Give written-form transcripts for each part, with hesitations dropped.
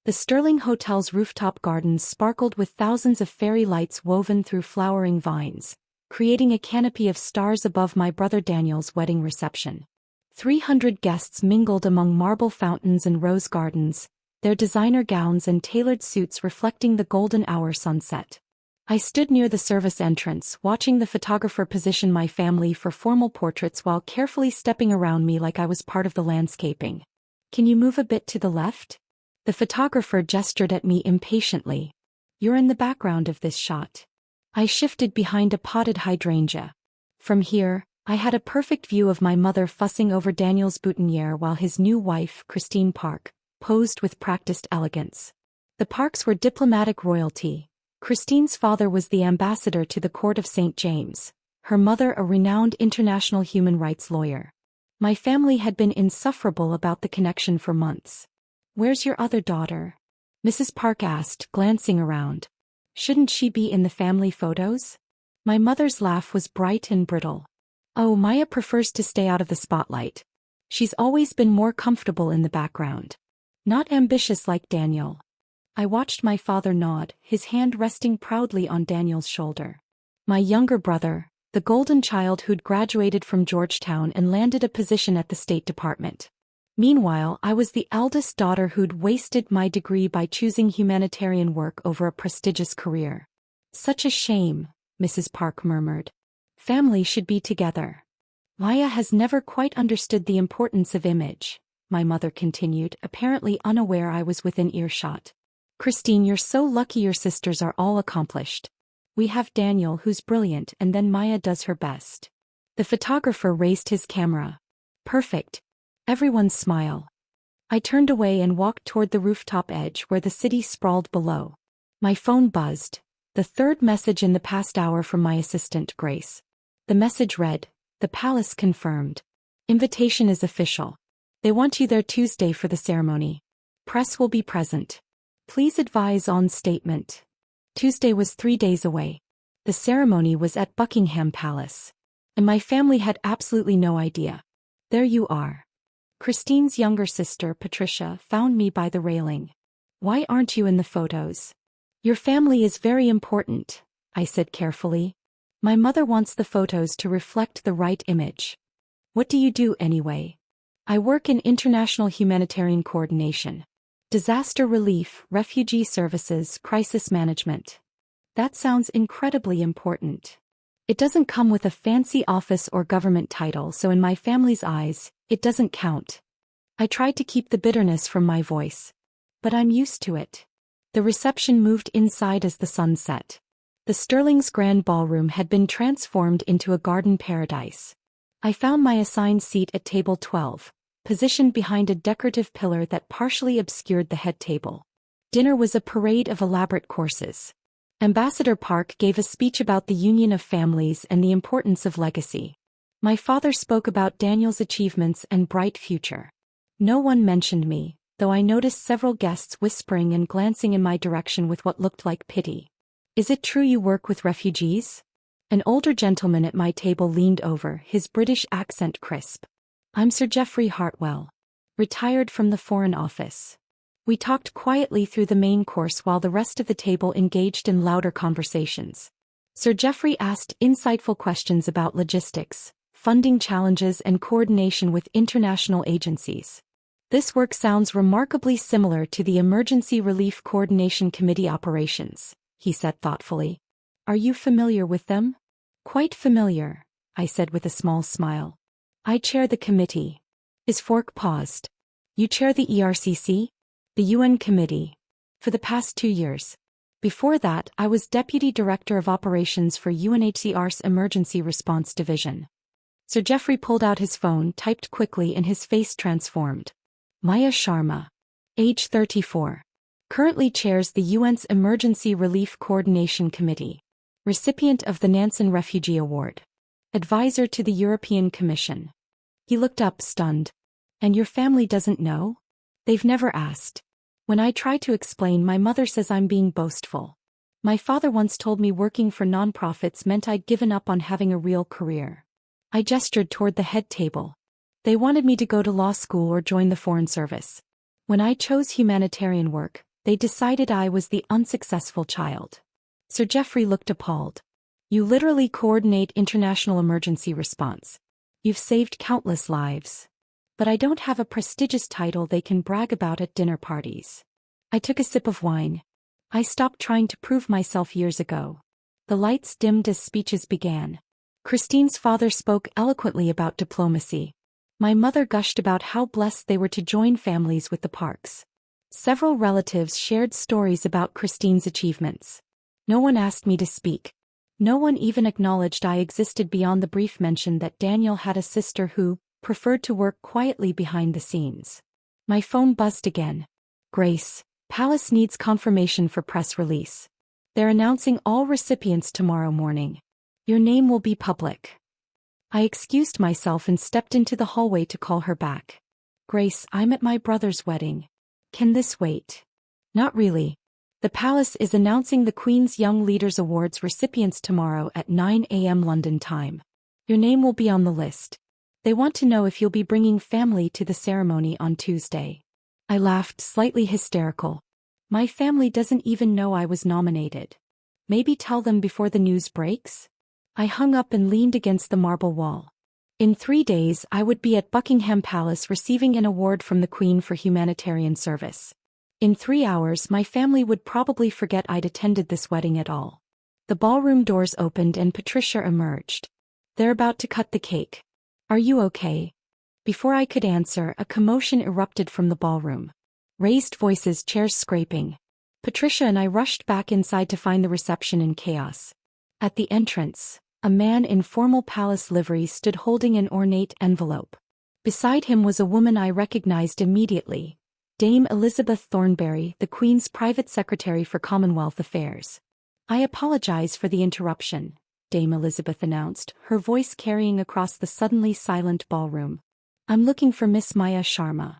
The Sterling Hotel's rooftop gardens sparkled with thousands of fairy lights woven through flowering vines, creating a canopy of stars above my brother Daniel's wedding reception. 300 guests mingled among marble fountains and rose gardens, their designer gowns and tailored suits reflecting the golden hour sunset. I stood near the service entrance, watching the photographer position my family for formal portraits while carefully stepping around me like I was part of the landscaping. "Can you move a bit to the left?" The photographer gestured at me impatiently. "You're in the background of this shot." I shifted behind a potted hydrangea. From here, I had a perfect view of my mother fussing over Daniel's boutonniere while his new wife, Christine Park, posed with practiced elegance. The Parks were diplomatic royalty. Christine's father was the ambassador to the court of St. James, her mother a renowned international human rights lawyer. My family had been insufferable about the connection for months. "Where's your other daughter?" Mrs. Park asked, glancing around. "Shouldn't she be in the family photos?" My mother's laugh was bright and brittle. "Oh, Maya prefers to stay out of the spotlight. She's always been more comfortable in the background. Not ambitious like Daniel." I watched my father nod, his hand resting proudly on Daniel's shoulder. My younger brother, the golden child who'd graduated from Georgetown and landed a position at the State Department. Meanwhile, I was the eldest daughter who'd wasted my degree by choosing humanitarian work over a prestigious career. "Such a shame," Mrs. Park murmured. "Family should be together." "Maya has never quite understood the importance of image," my mother continued, apparently unaware I was within earshot. "Christine, you're so lucky your sisters are all accomplished. We have Daniel who's brilliant and then Maya does her best." The photographer raised his camera. "Perfect." Everyone smiled. I turned away and walked toward the rooftop edge where the city sprawled below. My phone buzzed. The third message in the past hour from my assistant, Grace. The message read, "The palace confirmed. Invitation is official. They want you there Tuesday for the ceremony. Press will be present. Please advise on statement." Tuesday was 3 days away. The ceremony was at Buckingham Palace. And my family had absolutely no idea. "There you are." Christine's younger sister, Patricia, found me by the railing. "Why aren't you in the photos?" "Your family is very important," I said carefully. "My mother wants the photos to reflect the right image." "What do you do anyway?" "I work in international humanitarian coordination. Disaster relief, refugee services, crisis management." "That sounds incredibly important." "It doesn't come with a fancy office or government title, so in my family's eyes, it doesn't count." I tried to keep the bitterness from my voice. "But I'm used to it." The reception moved inside as the sun set. The Sterling's grand ballroom had been transformed into a garden paradise. I found my assigned seat at table 12. Positioned behind a decorative pillar that partially obscured the head table. Dinner was a parade of elaborate courses. Ambassador Park gave a speech about the union of families and the importance of legacy. My father spoke about Daniel's achievements and bright future. No one mentioned me, though I noticed several guests whispering and glancing in my direction with what looked like pity. "Is it true you work with refugees?" An older gentleman at my table leaned over, his British accent crisp. "I'm Sir Geoffrey Hartwell. Retired from the Foreign Office." We talked quietly through the main course while the rest of the table engaged in louder conversations. Sir Geoffrey asked insightful questions about logistics, funding challenges and coordination with international agencies. "This work sounds remarkably similar to the Emergency Relief Coordination Committee operations," he said thoughtfully. "Are you familiar with them?" "Quite familiar," I said with a small smile. "I chair the committee." His fork paused. "You chair the ERCC?" "The UN committee. For the past 2 years. Before that, I was Deputy Director of Operations for UNHCR's Emergency Response Division." Sir Geoffrey pulled out his phone, typed quickly and his face transformed. "Maya Sharma. Age 34. Currently chairs the UN's Emergency Relief Coordination Committee. Recipient of the Nansen Refugee Award. Advisor to the European Commission." He looked up, stunned. "And your family doesn't know?" "They've never asked. When I try to explain, my mother says I'm being boastful. My father once told me working for nonprofits meant I'd given up on having a real career." I gestured toward the head table. "They wanted me to go to law school or join the Foreign Service. When I chose humanitarian work, They decided I was the unsuccessful child. Sir Geoffrey looked appalled. You literally coordinate international emergency response. You've saved countless lives. But I don't have a prestigious title they can brag about at dinner parties. I took a sip of wine. I stopped trying to prove myself years ago. The lights dimmed as speeches began. Christine's father spoke eloquently about diplomacy. My mother gushed about how blessed they were to join families with the Parks. Several relatives shared stories about Christine's achievements. No one asked me to speak. No one even acknowledged I existed beyond the brief mention that Daniel had a sister who preferred to work quietly behind the scenes. My phone buzzed again. Grace, Palace needs confirmation for press release. They're announcing all recipients tomorrow morning. Your name will be public. I excused myself and stepped into the hallway to call her back. Grace, I'm at my brother's wedding. Can this wait? Not really. The Palace is announcing the Queen's Young Leaders Awards recipients tomorrow at 9 a.m. London time. Your name will be on the list. They want to know if you'll be bringing family to the ceremony on Tuesday. I laughed, slightly hysterical. My family doesn't even know I was nominated. Maybe tell them before the news breaks? I hung up and leaned against the marble wall. In 3 days I would be at Buckingham Palace receiving an award from the Queen for humanitarian service. In 3 hours my family would probably forget I'd attended this wedding at all. The ballroom doors opened and Patricia emerged. They're about to cut the cake. Are you okay? Before I could answer, a commotion erupted from the ballroom. Raised voices, chairs scraping. Patricia and I rushed back inside to find the reception in chaos. At the entrance, a man in formal palace livery stood holding an ornate envelope. Beside him was a woman I recognized immediately, Dame Elizabeth Thornberry, the Queen's private secretary for Commonwealth Affairs. I apologize for the interruption, Dame Elizabeth announced, her voice carrying across the suddenly silent ballroom. I'm looking for Miss Maya Sharma.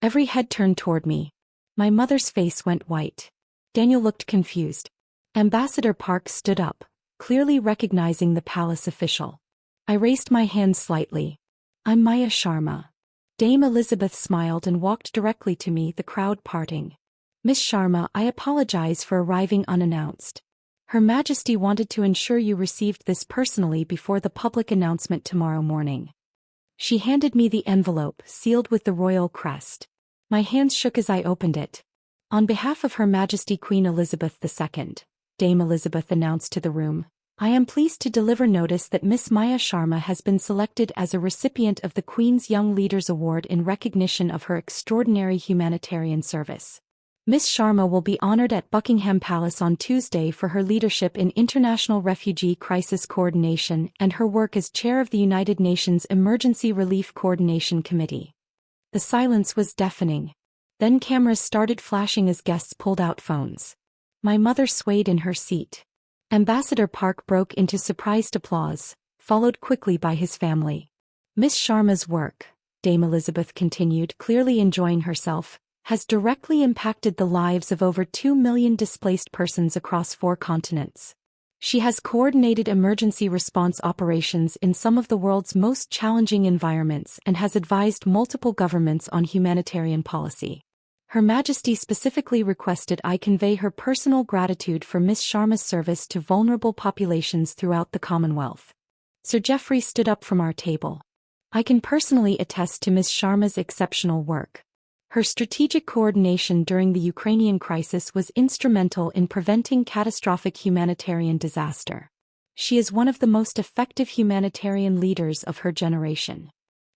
Every head turned toward me. My mother's face went white. Daniel looked confused. Ambassador Park stood up, clearly recognizing the palace official. I raised my hand slightly. I'm Maya Sharma. Dame Elizabeth smiled and walked directly to me, the crowd parting. Miss Sharma, I apologize for arriving unannounced. Her Majesty wanted to ensure you received this personally before the public announcement tomorrow morning. She handed me the envelope, sealed with the royal crest. My hands shook as I opened it. On behalf of Her Majesty Queen Elizabeth II, Dame Elizabeth announced to the room, I am pleased to deliver notice that Miss Maya Sharma has been selected as a recipient of the Queen's Young Leaders Award in recognition of her extraordinary humanitarian service. Miss Sharma will be honored at Buckingham Palace on Tuesday for her leadership in international refugee crisis coordination and her work as chair of the United Nations Emergency Relief Coordination Committee. The silence was deafening. Then cameras started flashing as guests pulled out phones. My mother swayed in her seat. Ambassador Park broke into surprised applause, followed quickly by his family. Miss Sharma's work, Dame Elizabeth continued, clearly enjoying herself, has directly impacted the lives of over 2 million displaced persons across 4 continents. She has coordinated emergency response operations in some of the world's most challenging environments and has advised multiple governments on humanitarian policy. Her Majesty specifically requested I convey her personal gratitude for Miss Sharma's service to vulnerable populations throughout the Commonwealth. Sir Geoffrey stood up from our table. I can personally attest to Miss Sharma's exceptional work. Her strategic coordination during the Ukrainian crisis was instrumental in preventing catastrophic humanitarian disaster. She is one of the most effective humanitarian leaders of her generation.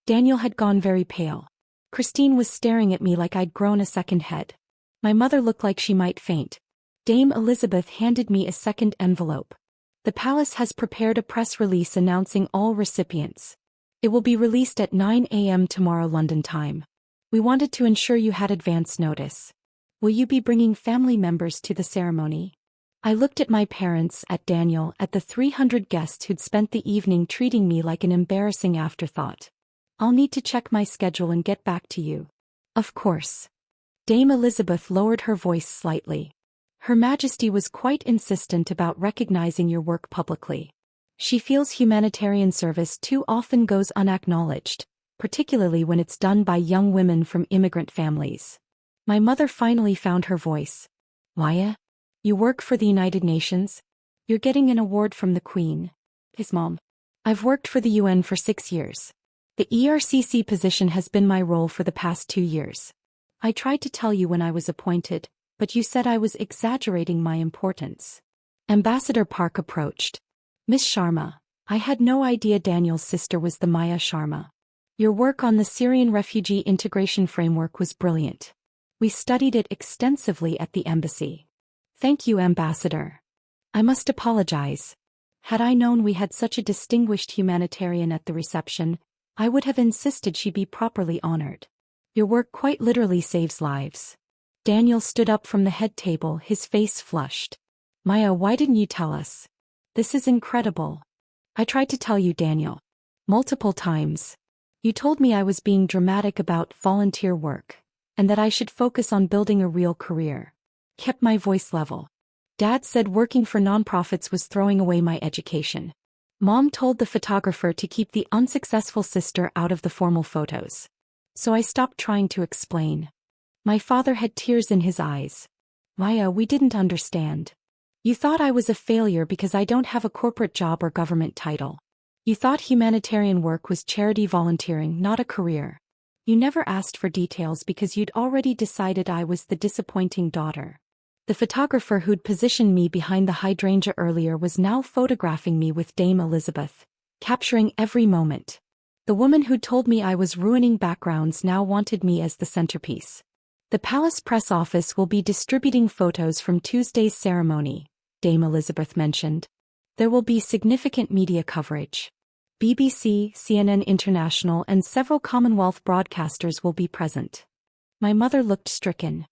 Daniel had gone very pale. Christine was staring at me like I'd grown a second head. My mother looked like she might faint. Dame Elizabeth handed me a second envelope. The palace has prepared a press release announcing all recipients. It will be released at 9 a.m. tomorrow London time. We wanted to ensure you had advance notice. Will you be bringing family members to the ceremony? I looked at my parents, at Daniel, at the 300 guests who'd spent the evening treating me like an embarrassing afterthought. I'll need to check my schedule and get back to you. Of course. Dame Elizabeth lowered her voice slightly. Her Majesty was quite insistent about recognizing your work publicly. She feels humanitarian service too often goes unacknowledged, particularly when it's done by young women from immigrant families. My mother finally found her voice. Maya? You work for the United Nations? You're getting an award from the Queen. His mom. I've worked for the UN for 6 years. The ERCC position has been my role for the past 2 years. I tried to tell you when I was appointed, but you said I was exaggerating my importance. Ambassador Park approached. Miss Sharma, I had no idea Daniel's sister was the Maya Sharma. Your work on the Syrian refugee integration framework was brilliant. We studied it extensively at the embassy. Thank you, Ambassador. I must apologize. Had I known we had such a distinguished humanitarian at the reception, I would have insisted she be properly honored. Your work quite literally saves lives. Daniel stood up from the head table, his face flushed. Maya, why didn't you tell us? This is incredible. I tried to tell you, Daniel. Multiple times. You told me I was being dramatic about volunteer work, and that I should focus on building a real career. Kept my voice level. Dad said working for nonprofits was throwing away my education. Mom told the photographer to keep the unsuccessful sister out of the formal photos. So I stopped trying to explain. My father had tears in his eyes. Maya, we didn't understand. You thought I was a failure because I don't have a corporate job or government title. You thought humanitarian work was charity volunteering, not a career. You never asked for details because you'd already decided I was the disappointing daughter. The photographer who'd positioned me behind the hydrangea earlier was now photographing me with Dame Elizabeth, capturing every moment. The woman who'd told me I was ruining backgrounds now wanted me as the centerpiece. The palace press office will be distributing photos from Tuesday's ceremony, Dame Elizabeth mentioned. There will be significant media coverage. BBC, CNN International and several Commonwealth broadcasters will be present. My mother looked stricken.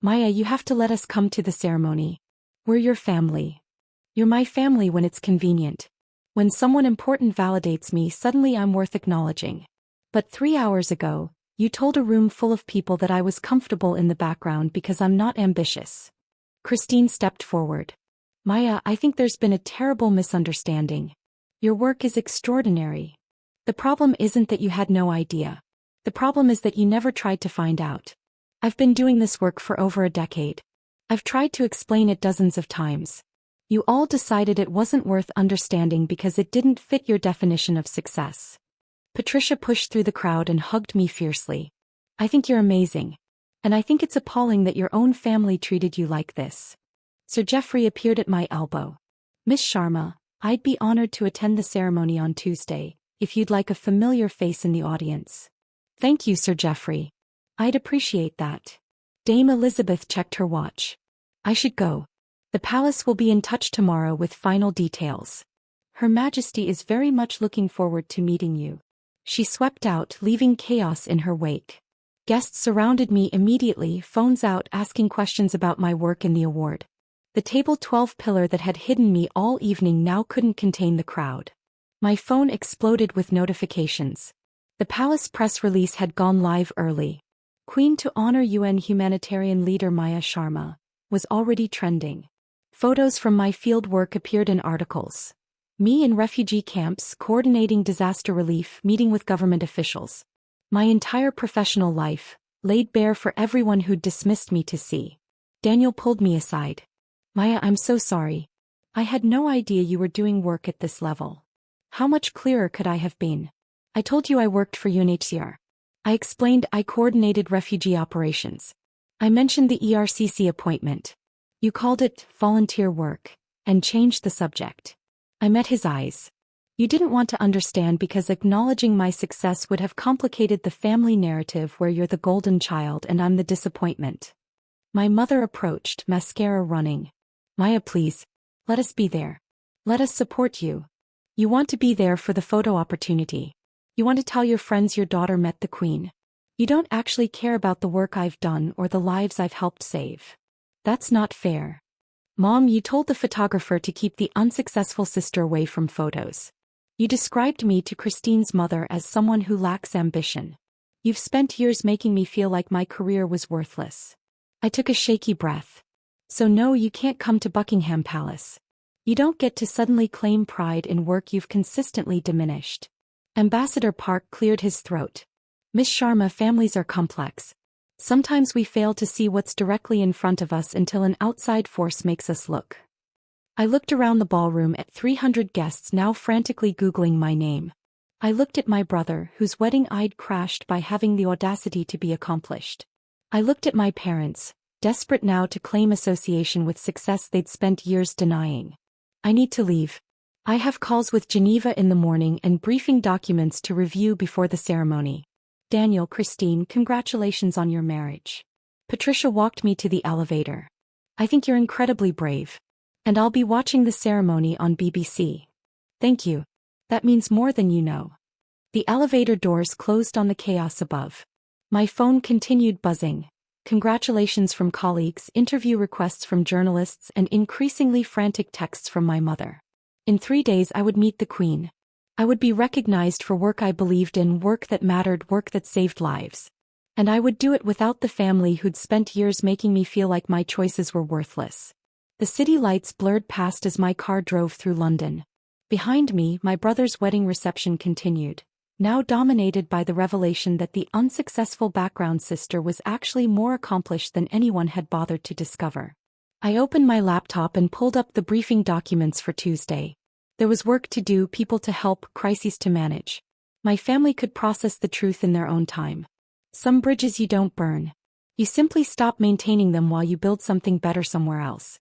Maya, you have to let us come to the ceremony. We're your family. You're my family when it's convenient. When someone important validates me, suddenly I'm worth acknowledging. But 3 hours ago, you told a room full of people that I was comfortable in the background because I'm not ambitious. Christine stepped forward. Maya, I think there's been a terrible misunderstanding. Your work is extraordinary. The problem isn't that you had no idea. The problem is that you never tried to find out. I've been doing this work for over a decade. I've tried to explain it dozens of times. You all decided it wasn't worth understanding because it didn't fit your definition of success. Patricia pushed through the crowd and hugged me fiercely. I think you're amazing. And I think it's appalling that your own family treated you like this. Sir Geoffrey appeared at my elbow. Miss Sharma, I'd be honored to attend the ceremony on Tuesday, if you'd like a familiar face in the audience. Thank you, Sir Geoffrey. I'd appreciate that. Dame Elizabeth checked her watch. I should go. The palace will be in touch tomorrow with final details. Her Majesty is very much looking forward to meeting you. She swept out, leaving chaos in her wake. Guests surrounded me immediately, phones out asking questions about my work in the award. The table 12 pillar that had hidden me all evening now couldn't contain the crowd. My phone exploded with notifications. The palace press release had gone live early. Queen to honor UN humanitarian leader Maya Sharma was already trending. Photos from my field work appeared in articles. Me in refugee camps, coordinating disaster relief, meeting with government officials. My entire professional life, laid bare for everyone who'd dismissed me to see. Daniel pulled me aside. Maya, I'm so sorry. I had no idea you were doing work at this level. How much clearer could I have been? I told you I worked for UNHCR. I explained I coordinated refugee operations. I mentioned the ERCC appointment. You called it volunteer work, and changed the subject. I met his eyes. You didn't want to understand because acknowledging my success would have complicated the family narrative where you're the golden child and I'm the disappointment. My mother approached, mascara running. Maya, please. Let us be there. Let us support you. You want to be there for the photo opportunity. You want to tell your friends your daughter met the Queen. You don't actually care about the work I've done or the lives I've helped save. That's not fair. Mom, you told the photographer to keep the unsuccessful sister away from photos. You described me to Christine's mother as someone who lacks ambition. You've spent years making me feel like my career was worthless. I took a shaky breath. So no, you can't come to Buckingham Palace. You don't get to suddenly claim pride in work you've consistently diminished. Ambassador Park cleared his throat. Miss Sharma, families are complex. Sometimes we fail to see what's directly in front of us until an outside force makes us look. I looked around the ballroom at 300 guests now frantically Googling my name. I looked at my brother, whose wedding I'd crashed by having the audacity to be accomplished. I looked at my parents, desperate now to claim association with success they'd spent years denying. I need to leave. I have calls with Geneva in the morning and briefing documents to review before the ceremony. Daniel, Christine, congratulations on your marriage. Patricia walked me to the elevator. I think you're incredibly brave. And I'll be watching the ceremony on BBC. Thank you. That means more than you know. The elevator doors closed on the chaos above. My phone continued buzzing. Congratulations from colleagues, interview requests from journalists, and increasingly frantic texts from my mother. In 3 days I would meet the Queen. I would be recognized for work I believed in, work that mattered, work that saved lives. And I would do it without the family who'd spent years making me feel like my choices were worthless. The city lights blurred past as my car drove through London. Behind me, my brother's wedding reception continued, now dominated by the revelation that the unsuccessful background sister was actually more accomplished than anyone had bothered to discover. I opened my laptop and pulled up the briefing documents for Tuesday. There was work to do, people to help, crises to manage. My family could process the truth in their own time. Some bridges you don't burn. You simply stop maintaining them while you build something better somewhere else.